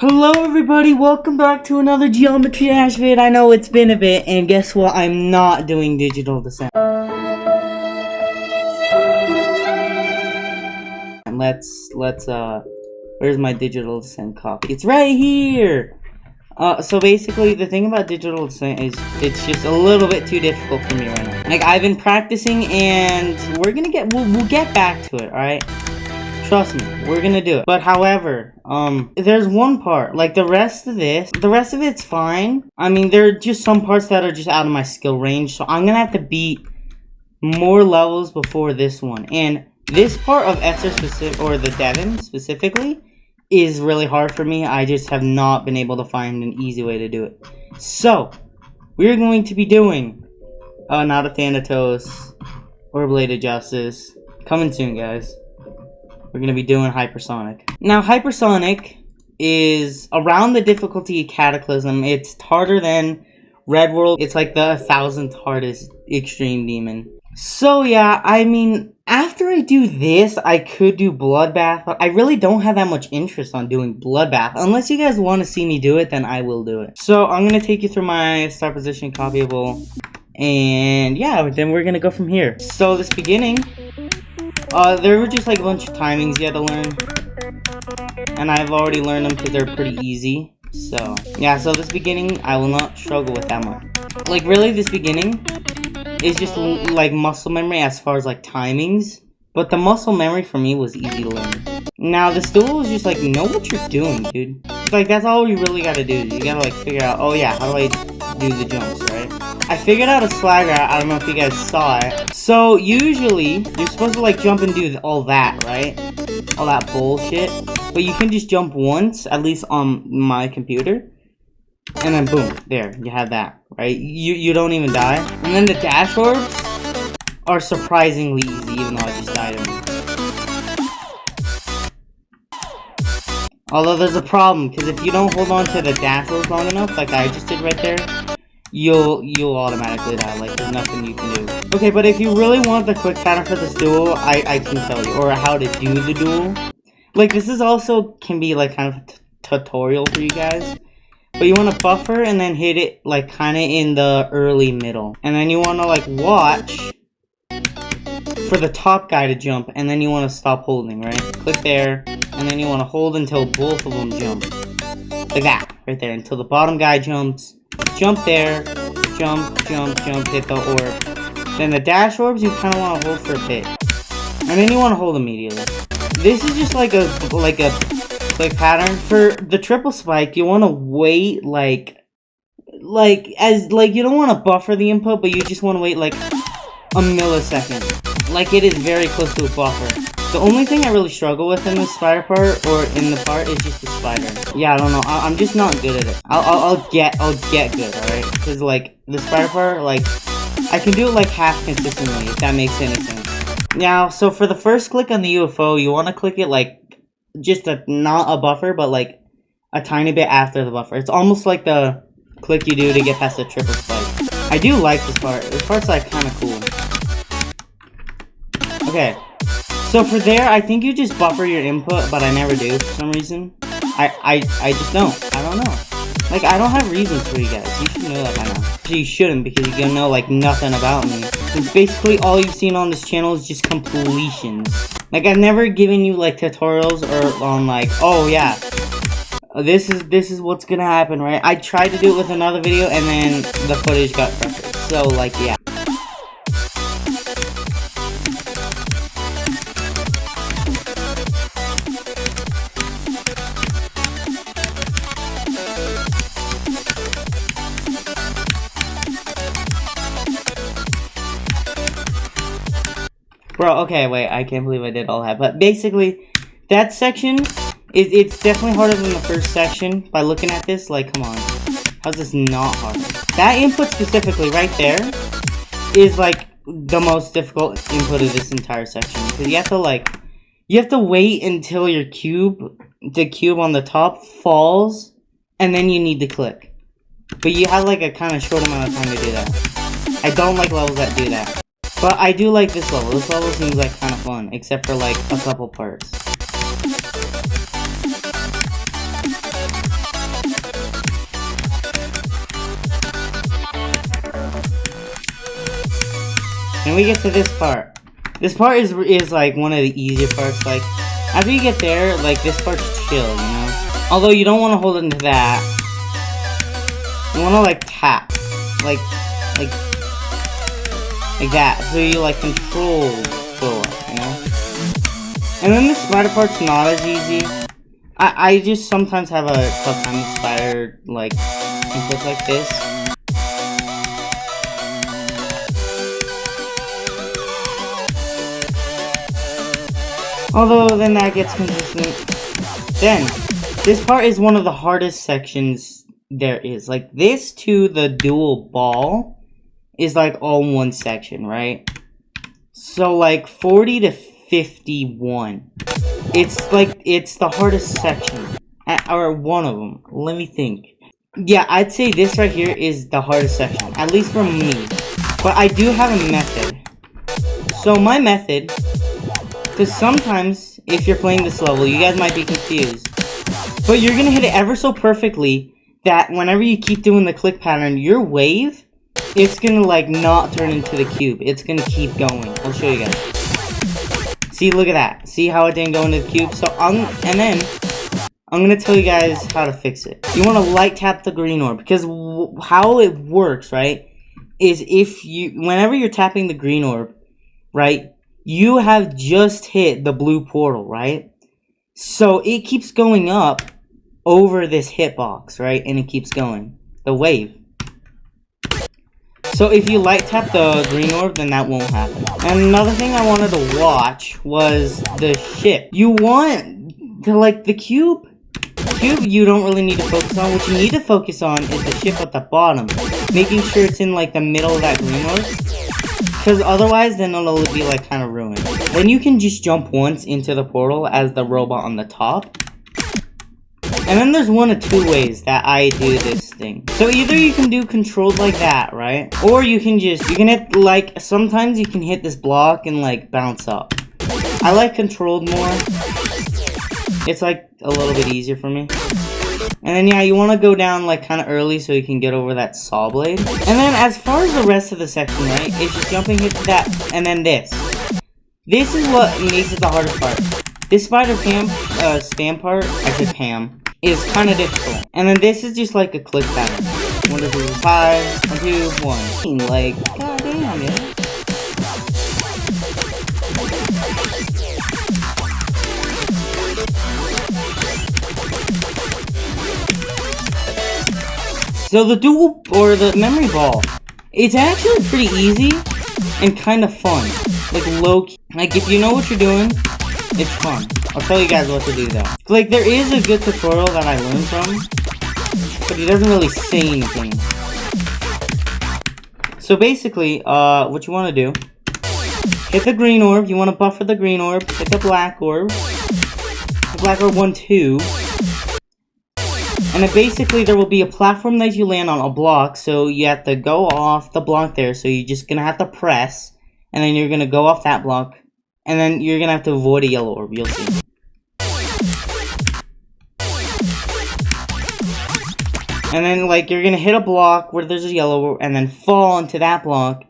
Hello everybody, welcome back to another Geometry Dash vid. I know it's been a bit, and guess what? I'm not doing digital descent. And where's my digital descent copy? It's right here! So basically, the thing about digital descent is it's just a little bit too difficult for me right now. Like, I've been practicing, and we'll get back to it, alright? Trust me, we're gonna do it. But however, there's one part, like the rest of it's fine. I mean, there are just some parts that are just out of my skill range, so I'm gonna have to beat more levels before this one. And this part of Esther or the Devon specifically is really hard for me. I just have not been able to find an easy way to do it. So, we're going to be doing not a Thanatos or Blade of Justice. Coming soon, guys. We're going to be doing Hypersonic. Now, Hypersonic is around the difficulty of Cataclysm. It's harder than Red World. It's like the 1000th hardest Extreme Demon. So, yeah, I mean, after I do this, I could do Bloodbath. But I really don't have that much interest on doing Bloodbath. Unless you guys want to see me do it, then I will do it. So, I'm going to take you through my start position copyable. And, yeah, then we're going to go from here. So, this beginning... there were just like a bunch of timings you had to learn. And I've already learned them because they're pretty easy. So, yeah, so this beginning, I will not struggle with that much. Like, really, this beginning is just like muscle memory as far as like timings. But the muscle memory for me was easy to learn. Now, the stool is just like, know what you're doing, dude. Like, that's all you really gotta do. You gotta like figure out, oh yeah, how do I do the jumps, right? I figured out a slagger. I don't know if you guys saw it. So, usually, you're supposed to, like, jump and do all that, right? All that bullshit. But you can just jump once, at least on my computer. And then, boom, there, you have that, right? You don't even die. And then the dash orbs are surprisingly easy, even though I just died in them. Although, there's a problem, because if you don't hold on to the dash orbs long enough, like I just did right there, you'll automatically die. Like, there's nothing you can do. Okay, but if you really want the quick pattern for this duel, I can tell you. Or how to do the duel. Like, this is also can be, like, kind of a tutorial for you guys. But you want to buffer and then hit it, like, kind of in the early middle. And then you want to, like, watch for the top guy to jump. And then you want to stop holding, right? Click there. And then you want to hold until both of them jump. Like that. Right there. Until the bottom guy jumps. Jump there, jump, hit the orb. Then the dash orbs, you kind of want to hold for a bit. And then you want to hold immediately. This is just like a quick pattern. For the triple spike, you want to wait you don't want to buffer the input, but you just want to wait like a millisecond. Like it is very close to a buffer. The only thing I really struggle with in the spider part, or in the part, is just the spider. Yeah, I don't know. I'm just not good at it. I'll get good, alright? Because, like, the spider part, like, I can do it, like, half consistently, if that makes any sense. Now, so for the first click on the UFO, you want to click it, like, just not a buffer, but, like, a tiny bit after the buffer. It's almost like the click you do to get past the triple spike. I do like this part. This part's, like, kind of cool. Okay. So for there, I think you just buffer your input, but I never do for some reason. I just don't. I don't know. Like, I don't have reasons for you guys. You should know that by now. Actually, you shouldn't, because you're gonna know, like, nothing about me. Since basically all you've seen on this channel is just completions. Like, I've never given you, like, tutorials or on, like, oh, yeah. This is what's gonna happen, right? I tried to do it with another video, and then the footage got pressured. So, like, yeah. Bro, okay, wait, I can't believe I did all that. But basically, that section, it's definitely harder than the first section. By looking at this, like, come on. How's this not harder? That input specifically, right there, is, like, the most difficult input of this entire section. Because you have to, like, you have to wait until the cube on the top falls, and then you need to click. But you have, like, a kind of short amount of time to do that. I don't like levels that do that. But I do like this level. This level seems like kind of fun, except for like a couple parts. And we get to this part. This part is like one of the easier parts. Like, after you get there, like, this part's chill, you know? Although you don't want to hold into that. You want to, like, tap. Like that. So you, like, control go up, you know? And then the spider part's not as easy. I just sometimes have a tough time with spider, like, inputs like this. Although, then that gets consistent. Then, this part is one of the hardest sections there is. Like, this to the dual ball is, like, all one section, right? So, like, 40 to 51. It's, like, it's the hardest section. Or one of them. Let me think. Yeah, I'd say this right here is the hardest section. At least for me. But I do have a method. So, my method... Because sometimes, if you're playing this level, you guys might be confused. But you're going to hit it ever so perfectly that whenever you keep doing the click pattern, your wave, it's going to, like, not turn into the cube. It's going to keep going. I'll show you guys. See, look at that. See how it didn't go into the cube? So, and then, I'm going to tell you guys how to fix it. You want to light tap the green orb. Because how it works, right, is if you, whenever you're tapping the green orb, right, you have just hit the blue portal, right? So it keeps going up over this hitbox, right? And it keeps going. The wave. So if you light tap the green orb, then that won't happen. And another thing I wanted to watch was the ship. You want to, like, the cube. Cube you don't really need to focus on. What you need to focus on is the ship at the bottom. Making sure it's in, like, the middle of that green orb. Because otherwise, then it'll be, like, kind of ruined. Then you can just jump once into the portal as the robot on the top. And then there's one of two ways that I do this thing. So either you can do controlled like that, right? Or you can just, you can hit, like, sometimes you can hit this block and, like, bounce up. I like controlled more. It's, like, a little bit easier for me. And then, yeah, you want to go down, like, kind of early so you can get over that saw blade. And then, as far as the rest of the section, right, it's just jumping, hit that, and then this. This is what makes it the hardest part. This spider spam part, I said Pam, is kind of difficult. And then this is just, like, a click pattern. 1, 2, 3, 5, 1, 2, 1. Like, goddamn, yeah. So the dual, or the memory ball, it's actually pretty easy and kind of fun. Like, low-key. Like, if you know what you're doing, it's fun. I'll tell you guys what to do, though. Like, there is a good tutorial that I learned from, but he doesn't really say anything. So basically, what you want to do, hit the green orb. You want to buffer the green orb. Hit the black orb. The black orb 1, 2. And then basically there will be a platform that you land on, a block, so you have to go off the block there, so you're just gonna have to press, and then you're gonna go off that block, and then you're gonna have to avoid a yellow orb, you'll see. And then, like, you're gonna hit a block where there's a yellow orb, and then fall into that block,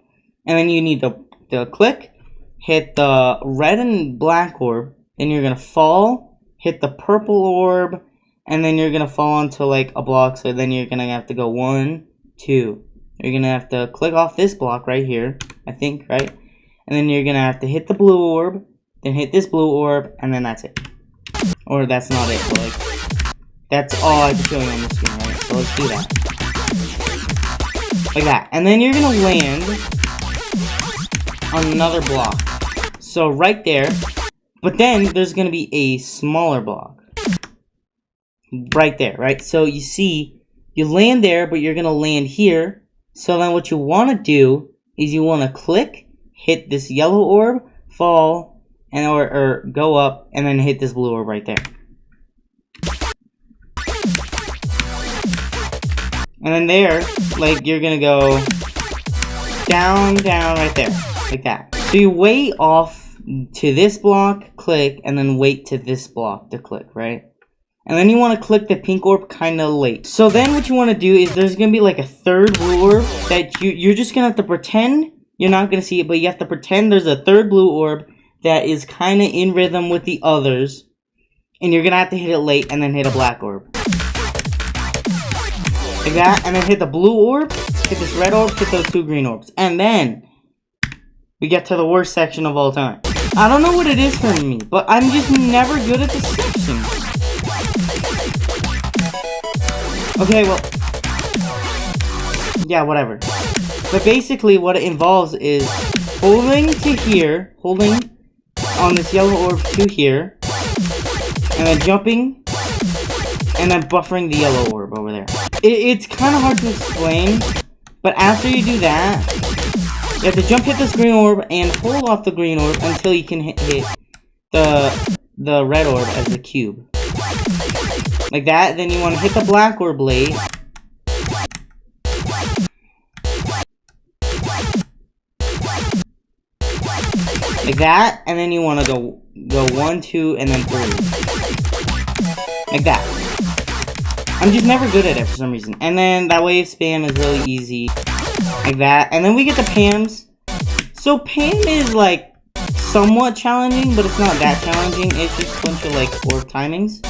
and then you need to click, hit the red and black orb, then you're gonna fall, hit the purple orb, and then you're gonna fall onto, like, a block, so then you're gonna have to go 1, 2. You're gonna have to click off this block right here, I think, right? And then you're gonna have to hit the blue orb, then hit this blue orb, and then that's it. Or that's not it, but, like, that's all I can show you on the screen, right? So let's do that. Like that. And then you're gonna land on another block. So right there, but then there's gonna be a smaller block. Right there, right? So you see, you land there, but you're gonna land here. So then what you want to do is you want to click, hit this yellow orb, fall, and or go up, and then hit this blue orb right there. And then there, like, you're gonna go down, down, right there, like that. So you wait off to this block, click, and then wait to this block to click, right? And then you want to click the pink orb kind of late. So then what you want to do is there's going to be like a third blue orb that you're just going to have to pretend You're not gonna see it, but you have to pretend there's a third blue orb that is kind of in rhythm with the others. And you're gonna have to hit it late and then hit a black orb. Like that, and then hit the blue orb, hit this red orb, hit those 2 green orbs. And then we get to the worst section of all time. I don't know what it is for me, but I'm just never good at this section. Okay, well, yeah, whatever. But basically what it involves is holding to here, holding on this yellow orb to here, and then jumping, and then buffering the yellow orb over there. It's kind of hard to explain, but after you do that, you have to jump, hit this green orb, and hold off the green orb until you can hit the red orb as a cube. Like that, then you want to hit the black orb late. Like that, and then you want to go 1, 2, and then 3. Like that. I'm just never good at it for some reason. And then that wave spam is really easy. Like that. And then we get the Pams. So Pam is like somewhat challenging, but it's not that challenging. It's just a bunch of like orb timings.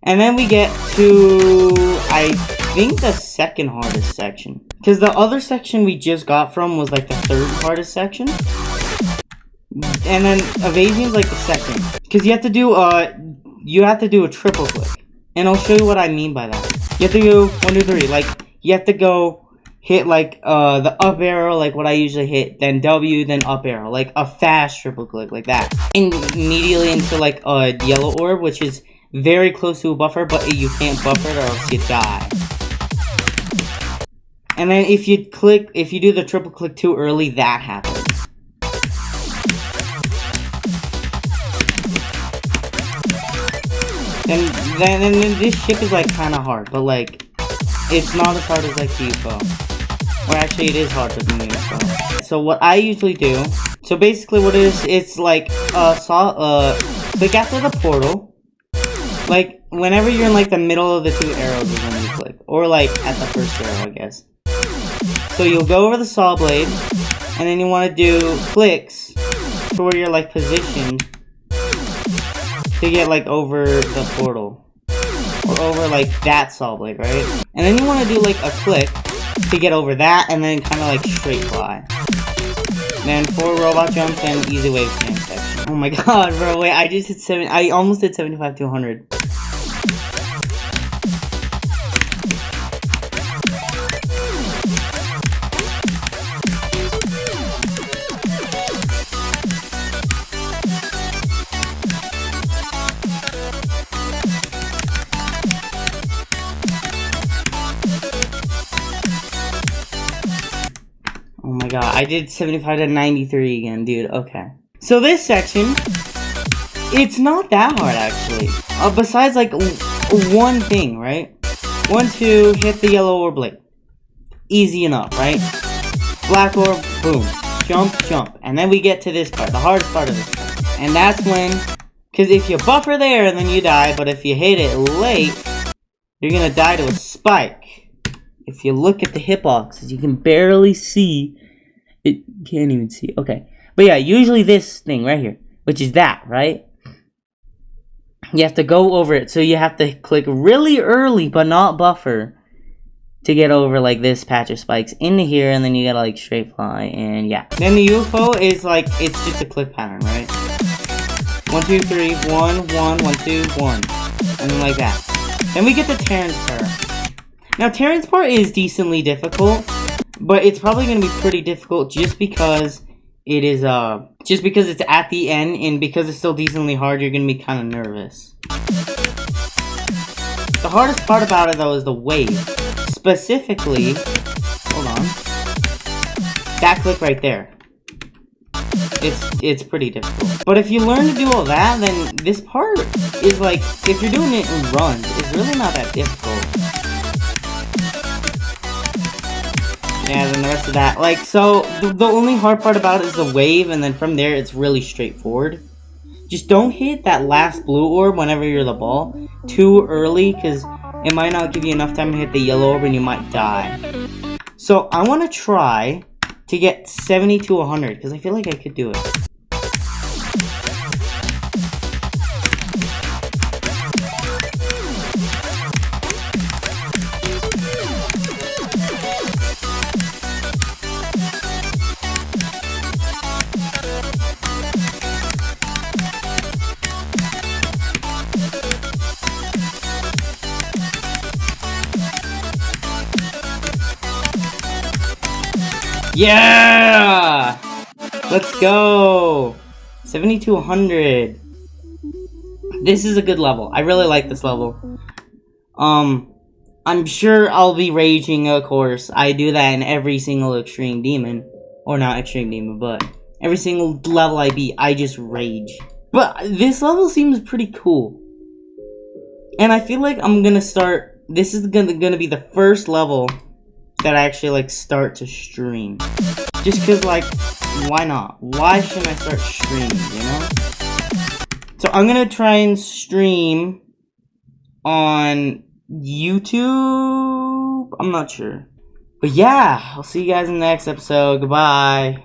And then we get to, I think, the second hardest section. Because the other section we just got from was like the third hardest section. And then evasion's like the second. Because you have to do a triple click. And I'll show you what I mean by that. You have to go 1, 2, 3. Like, you have to go hit like the up arrow, like what I usually hit, then W, then up arrow, like a fast triple click, like that. And immediately into like a yellow orb, which is very close to a buffer, but you can't buffer it or else you die. And then if you do the triple click too early, that happens. Then this ship is like kind of hard, but like it's not as hard as like the UFO. Or actually, it is harder than the UFO. So what I usually do, so basically what it is, it's like click after the portal. Like whenever you're in like the middle of the 2 arrows is when you click, or like at the first arrow, I guess. So you'll go over the saw blade, and then you want to do clicks to where you're like positioned to get like over the portal, or over like that saw blade, right? And then you want to do like a click to get over that, and then kind of like straight fly. Then 4 robot jumps and easy wave spam section. Oh my god, bro! Wait, I just hit I almost did 75 to 100. Oh my god, I did 75 to 93 again, dude. Okay. So this section, it's not that hard, actually. Besides, like, one thing, right? 1, 2, hit the yellow orb blade. Easy enough, right? Black orb, boom. Jump, jump. And then we get to this part, the hardest part of this part. And that's when, because if you buffer there, then you die. But if you hit it late, you're gonna die to a spike. If you look at the hitboxes, you can barely see. It can't even see. Okay. But yeah, usually this thing right here, which is that, right? You have to go over it. So you have to click really early, but not buffer, to get over like this patch of spikes into here, and then you gotta like straight fly, and yeah. Then the UFO is like, it's just a click pattern, right? 1, 2, 3, 1, 1, 1, 2, 1. And then like that. Then we get the Terrence part. Now, Terrence part is decently difficult, but it's probably going to be pretty difficult just because it is, just because it's at the end, and because it's still decently hard, you're going to be kind of nervous. The hardest part about it, though, is the wave. Specifically, hold on, that click right there. It's pretty difficult. But if you learn to do all that, then this part is like, if you're doing it in runs, it's really not that difficult. Yeah, then the rest of that. Like, so, the only hard part about it is the wave, and then from there, it's really straightforward. Just don't hit that last blue orb whenever you're the ball too early, because it might not give you enough time to hit the yellow orb, and you might die. So, I want to try to get 70 to 100, because I feel like I could do it. Yeah! Let's go! 7200. This is a good level. I really like this level. I'm sure I'll be raging, of course. I do that in every single Extreme Demon. Or not Extreme Demon, but every single level I beat, I just rage. But this level seems pretty cool. And I feel like I'm gonna start... This is gonna be the first level that I actually, like, start to stream. Just because, like, why not? Why shouldn't I start streaming, you know? So I'm gonna try and stream on YouTube? I'm not sure. But yeah, I'll see you guys in the next episode. Goodbye.